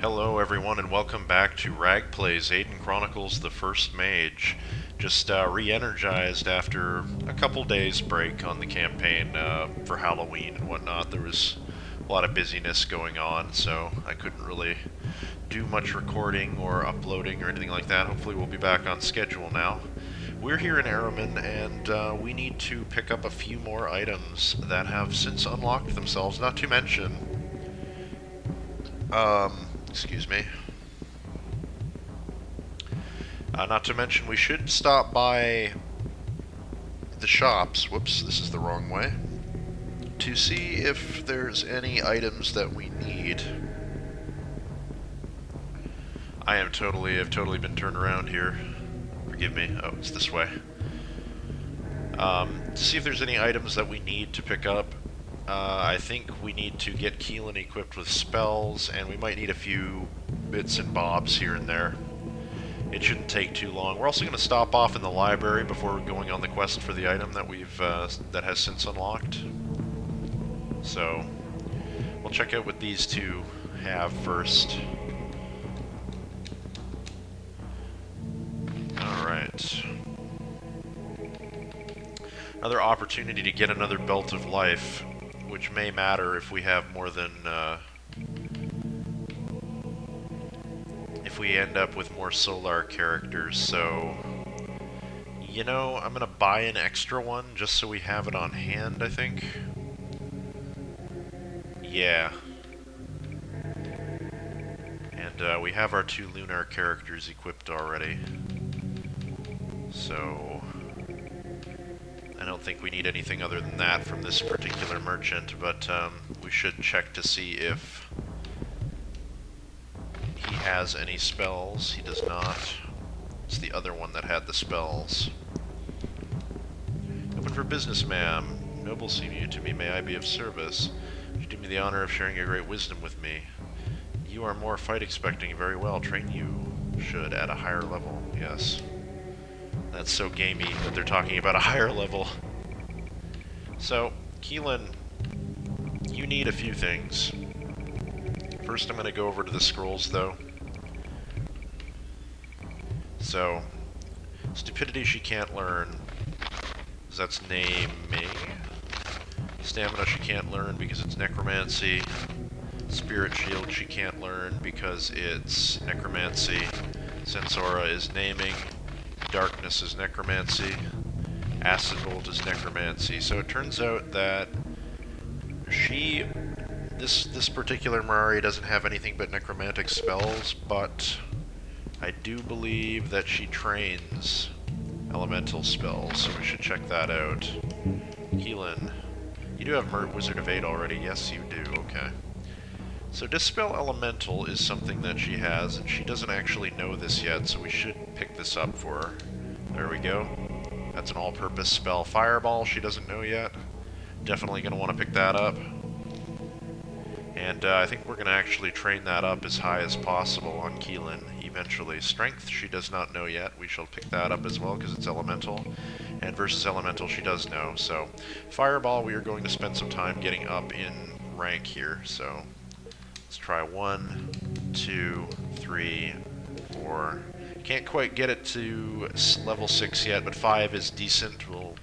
Hello everyone and welcome back to Ragplay's Aidyn Chronicles, the First Mage. Just re-energized after a couple days break on the campaign for Halloween and whatnot. There was a lot of busyness going on, so I couldn't really do much recording or uploading or anything like that. Hopefully we'll be back on schedule now. We're here in Erromon, and we need to pick up a few more items that have since unlocked themselves, not to mention excuse me. Not to mention, we should stop by the shops, whoops, this is the wrong way, to see if there's any items that we need. I've totally been turned around here. Forgive me. Oh, it's this way. To see if there's any items that we need to pick up. I think we need to get Keelin equipped with spells, and we might need a few bits and bobs here and there. It shouldn't take too long. We're also going to stop off in the library before going on the quest for the item that that has since unlocked. So we'll check out what these two have first. Alright. Another opportunity to get another Belt of Life, which may matter if we have more than, if we end up with more Solar characters, so, you know, I'm gonna buy an extra one just so we have it on hand, I think. Yeah. And, we have our two Lunar characters equipped already, so I don't think we need anything other than that from this particular merchant, but we should check to see if he has any spells. He does not. It's the other one that had the spells. Open for business, ma'am. Noble seem you to me, may I be of service? Would you do me the honor of sharing your great wisdom with me? You are more fight expecting, very well. Train you should at a higher level, yes. That's so gamey that they're talking about a higher level. So, Keelin, you need a few things. First, I'm going to go over to the scrolls, though. So, stupidity she can't learn, because that's naming. Stamina she can't learn because it's necromancy. Spirit shield she can't learn because it's necromancy. Sensora is naming. Darkness is necromancy, acid bolt is necromancy. So it turns out that this particular Mirari doesn't have anything but necromantic spells, but I do believe that she trains elemental spells, so we should check that out. Keelin, you do have Wizard of 8 already, yes you do, okay. So Dispel Elemental is something that she has, and she doesn't actually know this yet, so we should pick this up for her. There we go. That's an all-purpose spell. Fireball, she doesn't know yet. Definitely going to want to pick that up. And I think we're going to actually train that up as high as possible on Keelin eventually. Strength, she does not know yet. We shall pick that up as well, because it's elemental. And versus elemental, she does know. So, Fireball, we are going to spend some time getting up in rank here, so let's try 1, 2, 3, 4. Can't quite get it to level 6 yet, but 5 is decent. We'll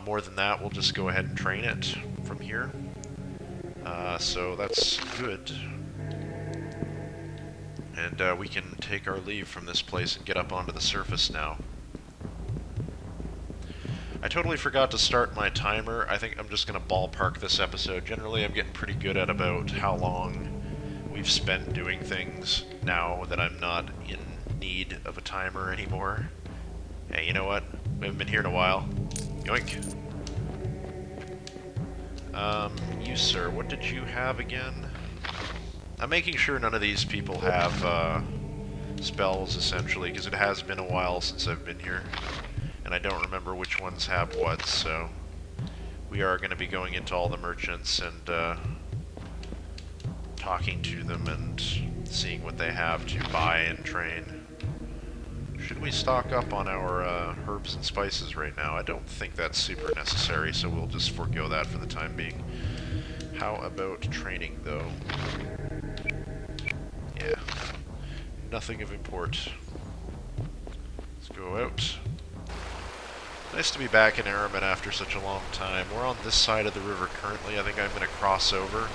more than that, we'll just go ahead and train it from here. So that's good. And we can take our leave from this place and get up onto the surface now. I totally forgot to start my timer. I think I'm just going to ballpark this episode. Generally, I'm getting pretty good at about how long we've spent doing things now that I'm not in need of a timer anymore. Hey, you know what? We haven't been here in a while. Yoink. You, sir, what did you have again? I'm making sure none of these people have spells, essentially, because it has been a while since I've been here. And I don't remember which ones have what, so we are going to be going into all the merchants and talking to them and seeing what they have to buy and train. Should we stock up on our herbs and spices right now? I don't think that's super necessary, so we'll just forego that for the time being. How about training, though? nothing of import. Let's go out. Nice to be back in Erromon after such a long time. We're on this side of the river currently. I think I'm going to cross over,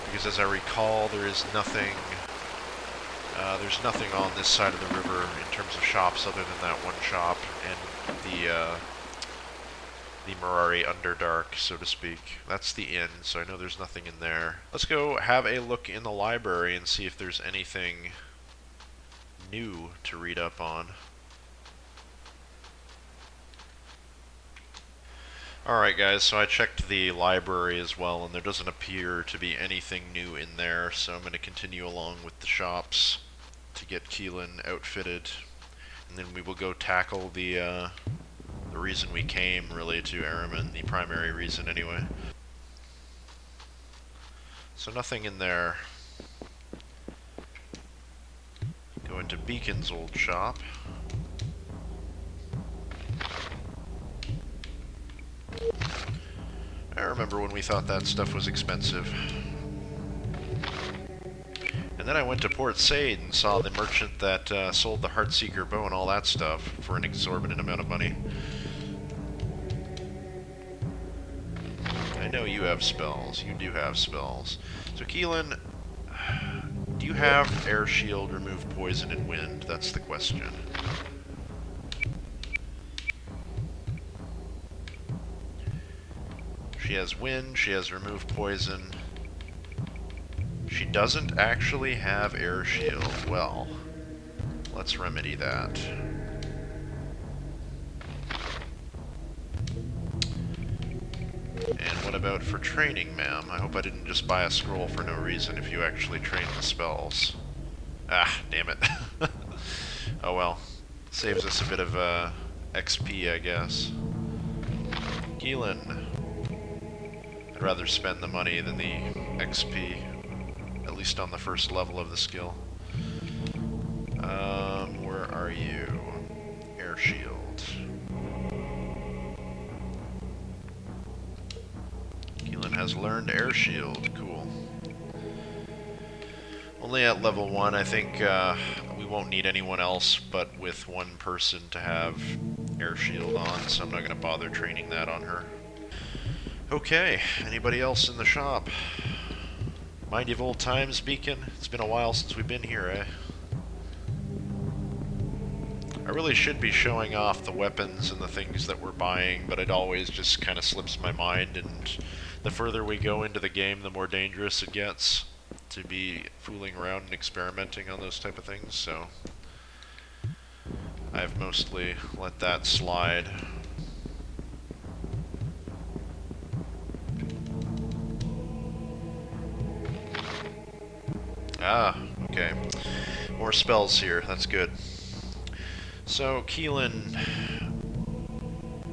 because as I recall, there's nothing on this side of the river in terms of shops other than that one shop and the Mirari Underdark, so to speak. That's the inn, so I know there's nothing in there. Let's go have a look in the library and see if there's anything new to read up on. Alright guys, so I checked the library as well, and there doesn't appear to be anything new in there, so I'm going to continue along with the shops to get Keelin outfitted, and then we will go tackle the reason we came, really, to Erromon, the primary reason anyway. So nothing in there. Go into Beacon's old shop. I remember when we thought that stuff was expensive. And then I went to Port Said and saw the merchant that sold the Heartseeker bow and all that stuff for an exorbitant amount of money. I know you have spells. You do have spells. So Keelin, do you have Air Shield, Remove Poison, and Wind? That's the question. She has Wind, she has Remove Poison. She doesn't actually have Air Shield. Well, let's remedy that. And what about for training, ma'am? I hope I didn't just buy a scroll for no reason if you actually train the spells. Ah, damn it. Oh well. Saves us a bit of XP, I guess. Keelin. I'd rather spend the money than the XP, at least on the first level of the skill. Where are you? Air Shield. Keelin has learned Air Shield. Cool. Only at level 1. I think we won't need anyone else but with one person to have Air Shield on, so I'm not going to bother training that on her. Okay, anybody else in the shop? Mind you of old times, Beacon? It's been a while since we've been here, eh? I really should be showing off the weapons and the things that we're buying, but it always just kind of slips my mind, and the further we go into the game, the more dangerous it gets to be fooling around and experimenting on those type of things, so I've mostly let that slide. Ah, okay. More spells here, that's good. So, Keelin,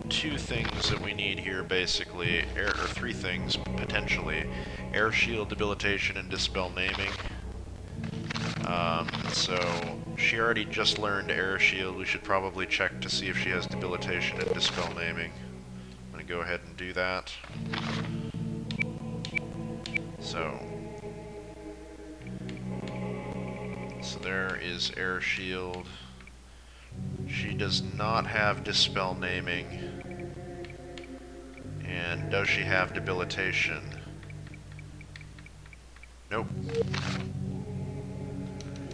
two things that we need here, basically, or three things, potentially. Air Shield, Debilitation, and Dispel Naming. So, she already just learned Air Shield. We should probably check to see if she has Debilitation and Dispel Naming. I'm going to go ahead and do that. So there is Air Shield. She does not have Dispel Naming. And does she have Debilitation? Nope.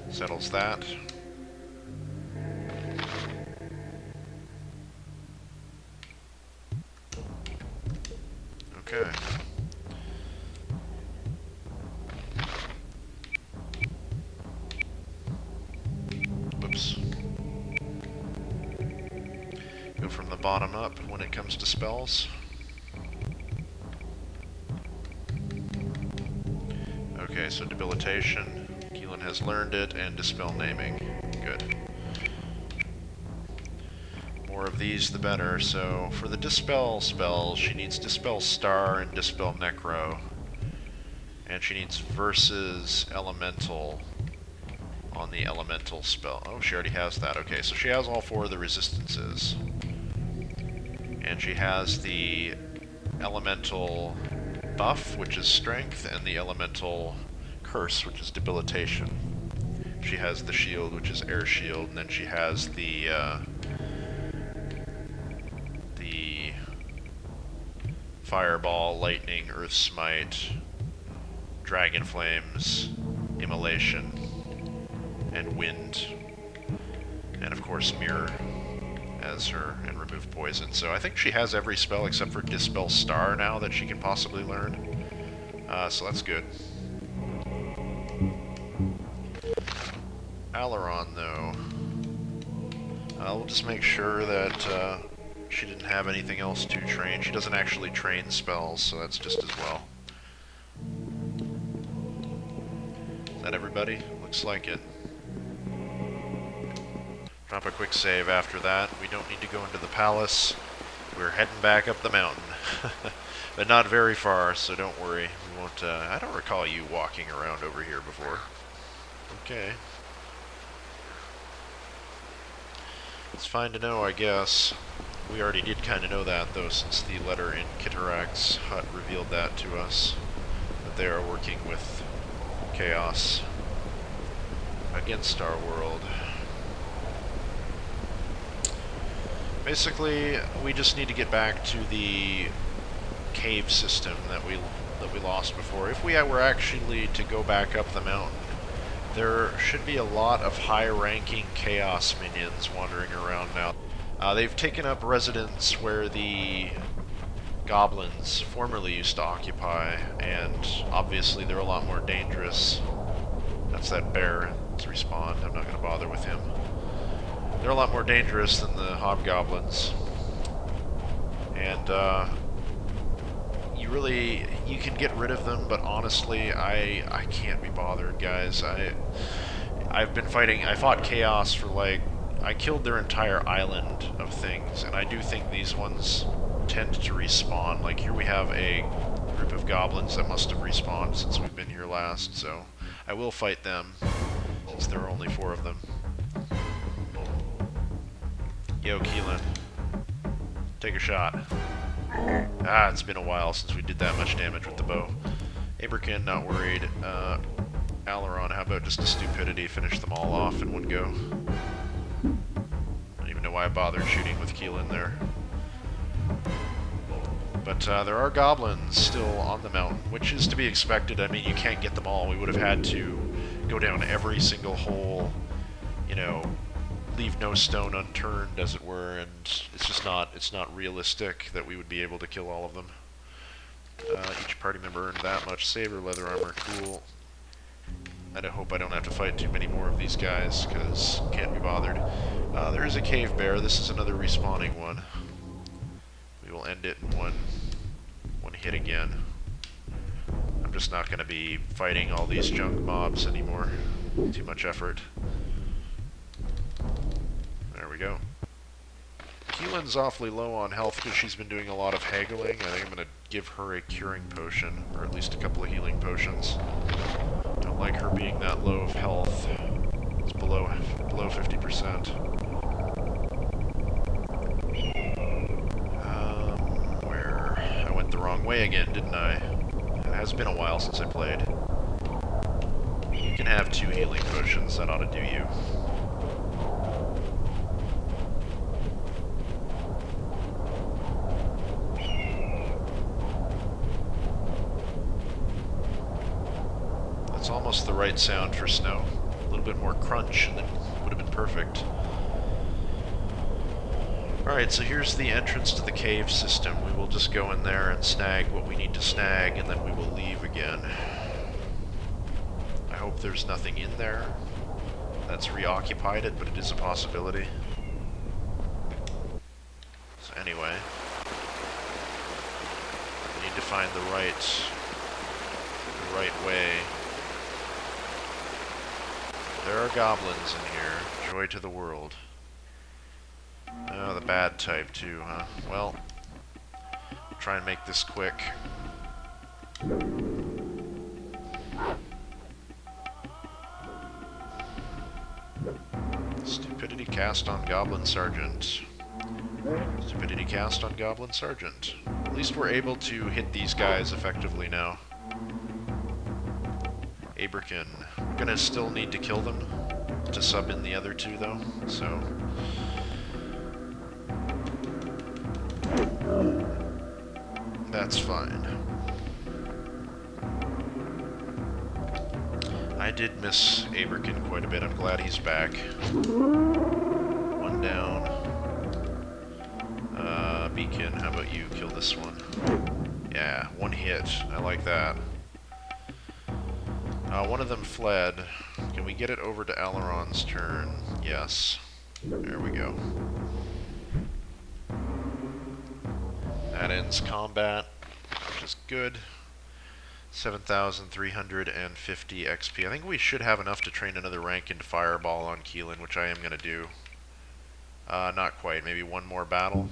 Settles that. Okay. Whoops. Go from the bottom up when it comes to spells. Okay, so Debilitation. Keelin has learned it, and Dispel Naming. Good. More of these the better. So for the Dispel spells, she needs Dispel Star and Dispel Necro. And she needs Versus Elemental on the Elemental spell. Oh, she already has that. Okay, so she has all four of the resistances. And she has the Elemental buff, which is Strength, and the Elemental curse, which is Debilitation. She has the shield, which is air shield, and then she has the fireball, lightning, earth smite, dragon flames, immolation, and wind, and of course mirror as her, and remove poison. So I think she has every spell except for Dispel Star now that she can possibly learn. So that's good. Aileron, though. We'll just make sure that she didn't have anything else to train. She doesn't actually train spells, so that's just as well. Is that everybody? Looks like it. Drop a quick save after that. We don't need to go into the palace. We're heading back up the mountain. But not very far, so don't worry. We won't, I don't recall you walking around over here before. Okay. It's fine to know, I guess. We already did kind of know that, though, since the letter in Kitarak's hut revealed that to us. That they are working with chaos against our world. Basically, we just need to get back to the cave system that we lost before. If we were actually to go back up the mountain, there should be a lot of high-ranking chaos minions wandering around now. They've taken up residence where the goblins formerly used to occupy, and obviously they're a lot more dangerous. That's that bear. It's respawned. I'm not going to bother with him. They're a lot more dangerous than the hobgoblins. And, you can get rid of them, but honestly, I can't be bothered, guys. I've been fighting, I fought chaos for I killed their entire island of things, and I do think these ones tend to respawn. Like, here we have a group of goblins that must have respawned since we've been here last, so I will fight them, since there are only 4 of them. Yo, Keelin. Take a shot. Ah, it's been a while since we did that much damage with the bow. Aberkin, not worried. Aileron, how about just a stupidity? Finish them all off in one go. I don't even know why I bothered shooting with Keelin there. But there are goblins still on the mountain, which is to be expected. I mean, you can't get them all. We would have had to go down every single hole, you know, leave no stone unturned, as it were, and it's just not realistic that we would be able to kill all of them. Each party member earned that much. Saber, leather armor, cool. I hope I don't have to fight too many more of these guys, because can't be bothered. There is a cave bear. This is another respawning one. We will end it in one hit again. I'm just not going to be fighting all these junk mobs anymore. Too much effort. There we go. Keelin's awfully low on health because she's been doing a lot of haggling. I think I'm going to give her a curing potion, or at least a couple of healing potions. Don't like her being that low of health. It's below 50%. Where? I went the wrong way again, didn't I? It has been a while since I played. You can have 2 healing potions, that ought to do you. It's almost the right sound for snow. A little bit more crunch, and then would have been perfect. Alright, so here's the entrance to the cave system. We will just go in there and snag what we need to snag, and then we will leave again. I hope there's nothing in there that's reoccupied it, but it is a possibility. So anyway, we need to find the right way. There are goblins in here. Joy to the world. Oh, the bad type too, huh? Well, I'll try and make this quick. Stupidity cast on Goblin Sergeant. Stupidity cast on Goblin Sergeant. At least we're able to hit these guys effectively now. Aberkin. gonna still need to kill them to sub in the other two, though, so... that's fine. I did miss Aidyn quite a bit. I'm glad he's back. One down. Beacon, how about you kill this one? Yeah, one hit. I like that. One of them fled. Can we get it over to Aileron's turn? Yes. There we go. That ends combat, which is good. 7,350 XP. I think we should have enough to train another rank into Fireball on Keelin, which I am going to do. Not quite. Maybe one more battle.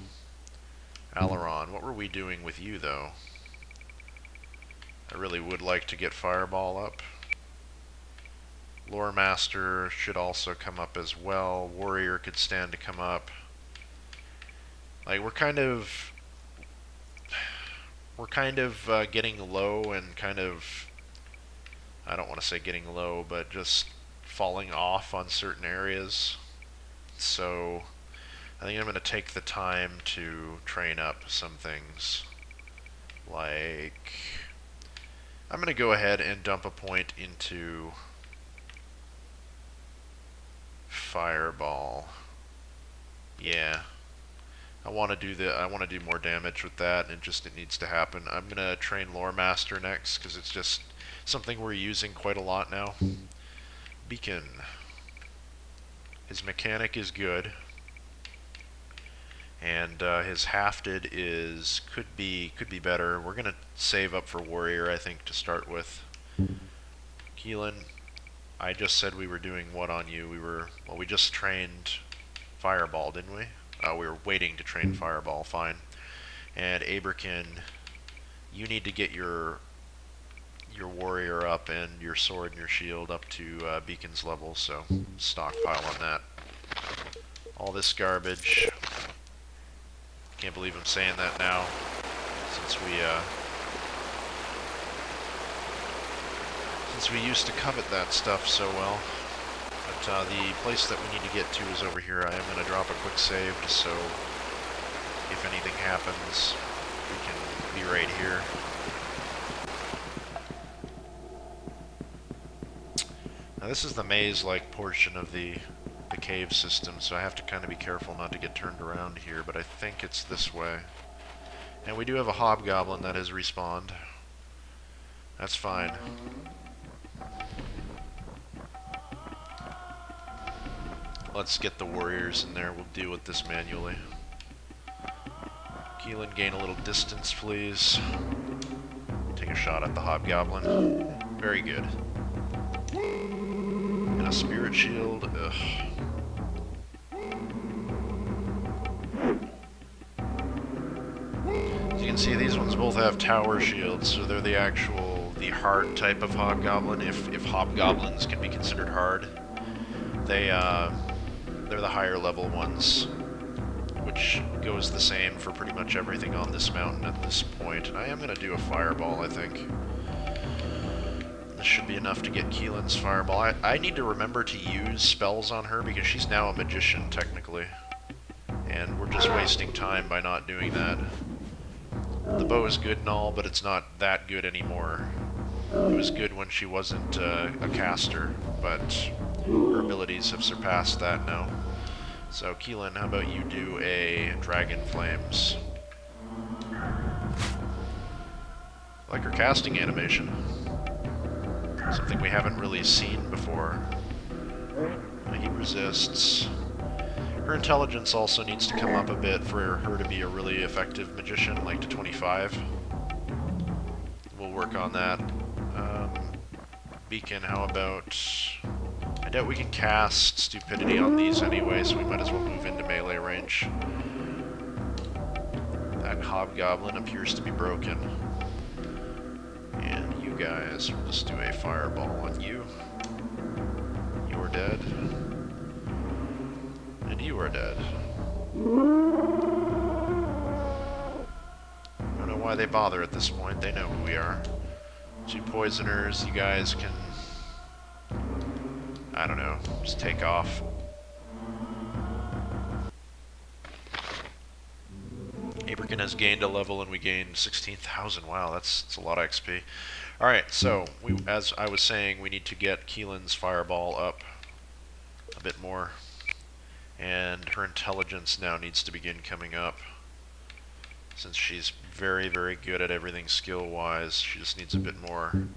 Aileron, what were we doing with you, though? I really would like to get Fireball up. Lore Master should also come up as well. Warrior could stand to come up. Like, we're kind of getting low and kind of, I don't want to say getting low, but just falling off on certain areas. So I think I'm going to take the time to train up some things. Like, I'm going to go ahead and dump a point into Fireball. Yeah. I want to do more damage with that, and it needs to happen. I'm going to train Lore Master next, because it's just something we're using quite a lot now. Beacon. His mechanic is good. And his hafted could be better. We're going to save up for Warrior, I think, to start with. Keelin, I just said we were doing what on you? We just trained Fireball, didn't we? We were waiting to train Fireball, fine. And Aidyn, you need to get your warrior up and your sword and your shield up to Beacon's level, so stockpile on that. All this garbage. Can't believe I'm saying that now, since we used to covet that stuff so well. But the place that we need to get to is over here. I am going to drop a quick save just so if anything happens, we can be right here. Now this is the maze-like portion of the cave system, so I have to kind of be careful not to get turned around here, but I think it's this way. And we do have a hobgoblin that has respawned. That's fine. Let's get the warriors in there. We'll deal with this manually. Keelin, gain a little distance, please. Take a shot at the hobgoblin. Very good. And a spirit shield. Ugh. As you can see, these ones both have tower shields, so they're the hard type of hobgoblin, if hobgoblins can be considered hard. They're the higher level ones, which goes the same for pretty much everything on this mountain at this point. I am going to do a fireball, I think. This should be enough to get Keelin's fireball. I need to remember to use spells on her because she's now a magician, technically. And we're just wasting time by not doing that. The bow is good and all, but it's not that good anymore. It was good when she wasn't a caster, but her abilities have surpassed that now. So, Keelin, how about you do a Dragon Flames? I like her casting animation. Something we haven't really seen before. He resists. Her intelligence also needs to come up a bit for her to be a really effective magician, like to 25. We'll work on that. Beacon, how about... I doubt we can cast Stupidity on these anyway, so we might as well move into melee range. That hobgoblin appears to be broken. And you guys, we'll just do a fireball on you. You're dead. And you are dead. I don't know why they bother at this point. They know who we are. Two poisoners, you guys can I don't know, just take off. Aberkin has gained a level and we gained 16,000. Wow, that's a lot of XP. Alright, so, as I was saying, we need to get Keelin's fireball up a bit more. And her intelligence now needs to begin coming up. Since she's very, very good at everything skill-wise, she just needs a bit more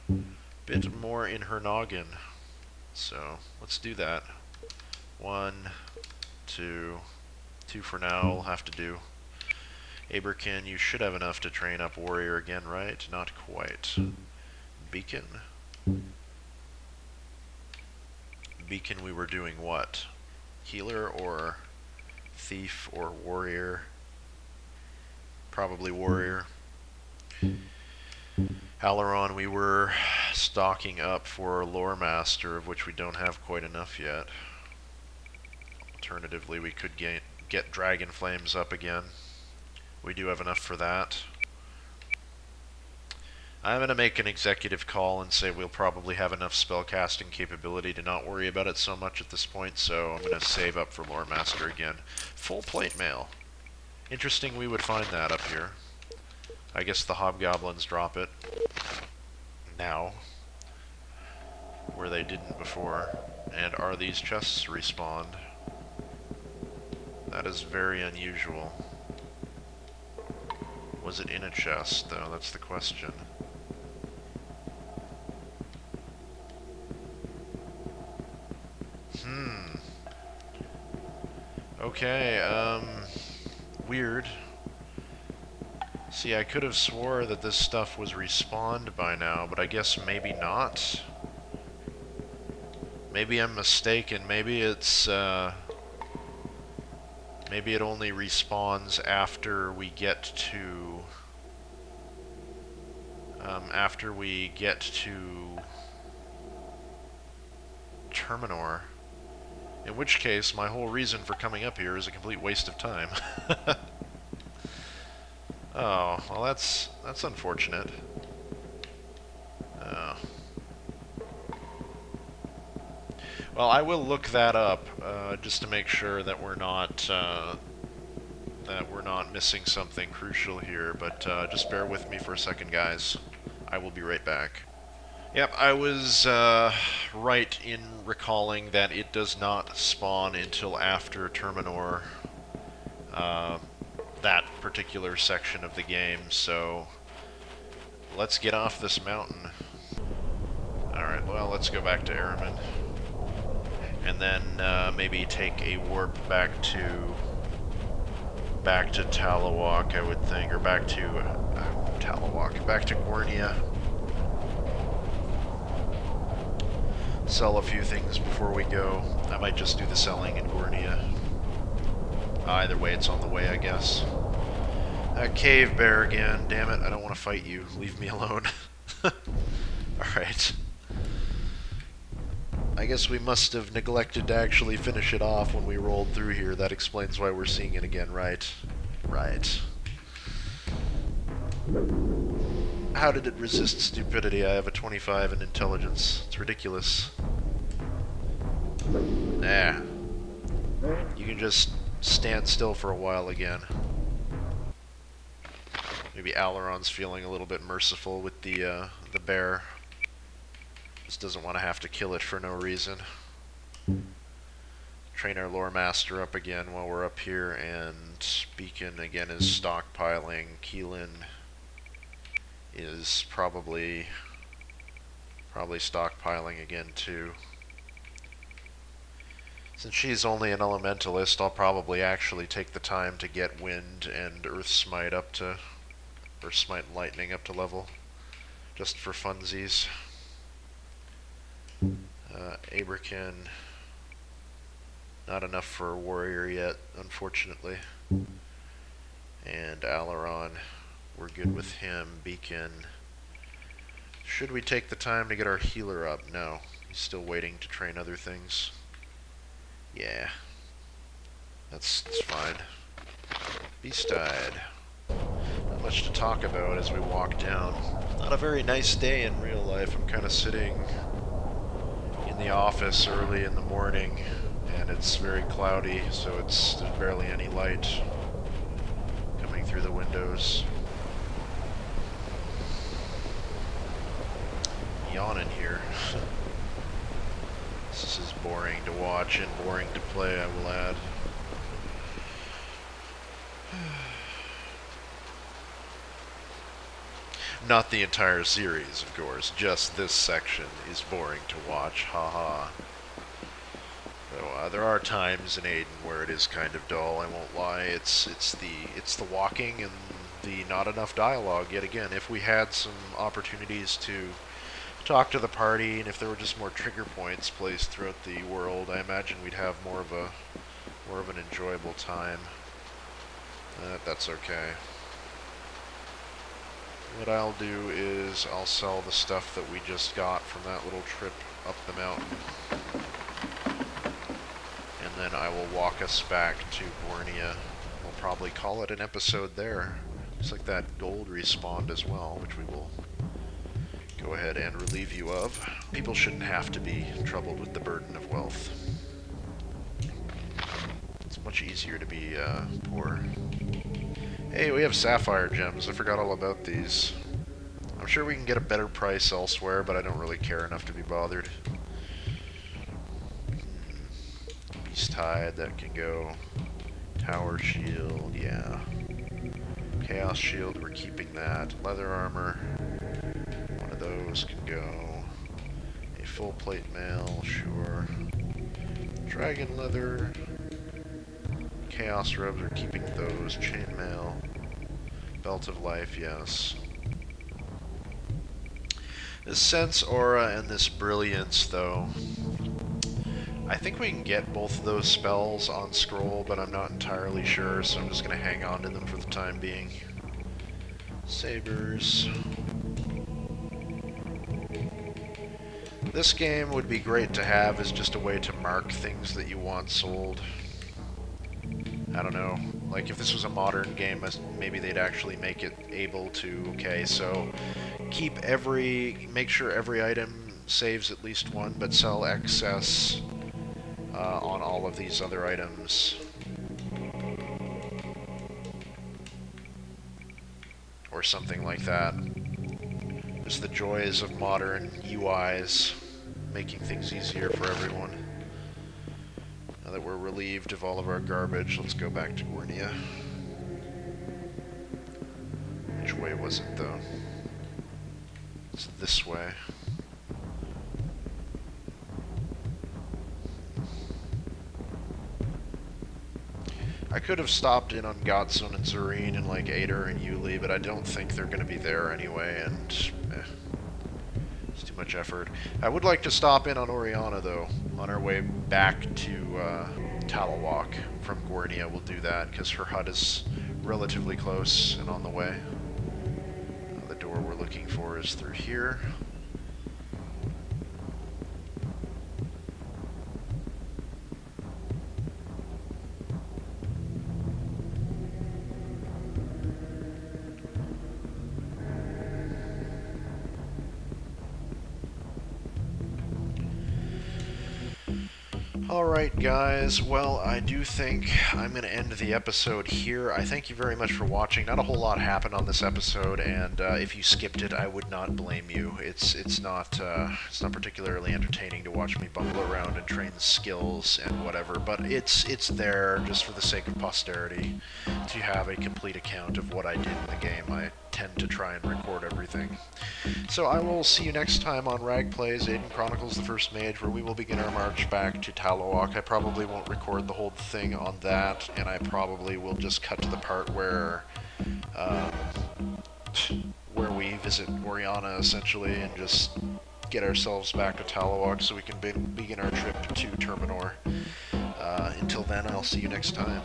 in her noggin. So, let's do that. 1, 2, 2 for now will have to do. Aberkin, you should have enough to train up Warrior again, right? Not quite. Beacon? Beacon, we were doing what? Healer or Thief or Warrior? Probably Warrior. Aileron, we were stocking up for Lore Master, of which we don't have quite enough yet. Alternatively, we could get Dragon Flames up again. We do have enough for that. I'm going to make an executive call and say we'll probably have enough spellcasting capability to not worry about it so much at this point, so I'm going to save up for Lore Master again. Full plate mail. Interesting we would find that up here. I guess the hobgoblins drop it now, where they didn't before. And are these chests respawned? That is very unusual. Was it in a chest, though? That's the question. Okay, weird. See, I could have swore that this stuff was respawned by now, but I guess maybe not. Maybe I'm mistaken. Maybe it's, maybe it only respawns after we get to, Terminor. In which case, my whole reason for coming up here is a complete waste of time. Oh, well that's unfortunate. Oh. Well, I will look that up, just to make sure that we're not missing something crucial here, but just bear with me for a second, guys. I will be right back. Yep, I was right in recalling that it does not spawn until after Terminor, that particular section of the game, so let's get off this mountain. Alright, well, let's go back to Erromon, and then maybe take a warp back to Talawak, I would think, or back to Talawak, back to Gornia. Sell a few things before we go. I might just do the selling in Gornia. Either way, it's on the way, I guess. Cave bear again. Damn it, I don't want to fight you. Leave me alone. Alright. I guess we must have neglected to actually finish it off when we rolled through here. That explains why we're seeing it again, right? Right. How did it resist stupidity? I have a 25 in intelligence. It's ridiculous. Nah. You can just stand still for a while again. Maybe Aileron's feeling a little bit merciful with the bear. Just doesn't want to have to kill it for no reason. Train our Lore Master up again while we're up here, and Beacon again is stockpiling. Keelin is probably stockpiling again too. Since she's only an elementalist, I'll probably actually take the time to get Wind and Earth Smite up to, or Smite and Lightning up to level, just for funsies. Aberkin, not enough for a warrior yet, unfortunately. And Aileron, we're good with him. Beacon. Should we take the time to get our healer up? No. He's still waiting to train other things. Yeah. That's fine. Beastide. Not much to talk about as we walk down. Not a very nice day in real life. I'm kind of sitting in in the office early in the morning, and it's very cloudy, so there's barely any light coming through the windows. Yawning here. This is boring to watch and boring to play, I will add. Not the entire series, of course, just this section is boring to watch, haha. Though there are times in Aidyn where it is kind of dull, I won't lie. It's the walking and the not enough dialogue yet again. If we had some opportunities to talk to the party, and if there were just more trigger points placed throughout the world, I imagine we'd have more of an enjoyable time. That's okay. What I'll do is I'll sell the stuff that we just got from that little trip up the mountain, and then I will walk us back to Bornea. We'll probably call it an episode there. Looks like that gold respawned as well, which we will go ahead and relieve you of. People shouldn't have to be troubled with the burden of wealth. It's much easier to be poor. Hey, we have sapphire gems. I forgot all about these. I'm sure we can get a better price elsewhere, but I don't really care enough to be bothered. Beast hide, that can go. Tower shield, yeah. Chaos shield, we're keeping that. Leather armor, one of those can go. A full plate mail, sure. Dragon leather. Chaos robes, we're keeping those. Chainmail. Belt of life, yes. This sense aura and this brilliance, though. I think we can get both of those spells on scroll, but I'm not entirely sure, so I'm just going to hang on to them for the time being. Sabers. This game would be great to have as just a way to mark things that you want sold. I don't know, like if this was a modern game, maybe they'd actually make it able to, okay, so make sure every item saves at least one, but sell excess on all of these other items. Or something like that. Just the joys of modern UIs, making things easier for everyone. Now that we're relieved of all of our garbage, let's go back to Bornea. Which way was it, though? It's this way. I could have stopped in on Godson and Zareen and like Ader and Yuli, but I don't think they're going to be there anyway, and it's too much effort. I would like to stop in on Oriana, though, on our way back to Talawalk from Gornia. We'll do that, because her hut is relatively close and on the way. The door we're looking for is through here. Alright guys, well I do think I'm going to end the episode here. I thank you very much for watching. Not a whole lot happened on this episode, and if you skipped it I would not blame you. It's not particularly entertaining to watch me bumble around and train skills and whatever, but it's there just for the sake of posterity to have a complete account of what I did in the game. I tend to try and record everything. So I will see you next time on Rag Plays Aidyn Chronicles the First Mage, where we will begin our march back to Talawalk. I probably won't record the whole thing on that, and I probably will just cut to the part where we visit Oriana, essentially, and just get ourselves back to Talawalk so we can begin our trip to Terminor. Until then, I'll see you next time.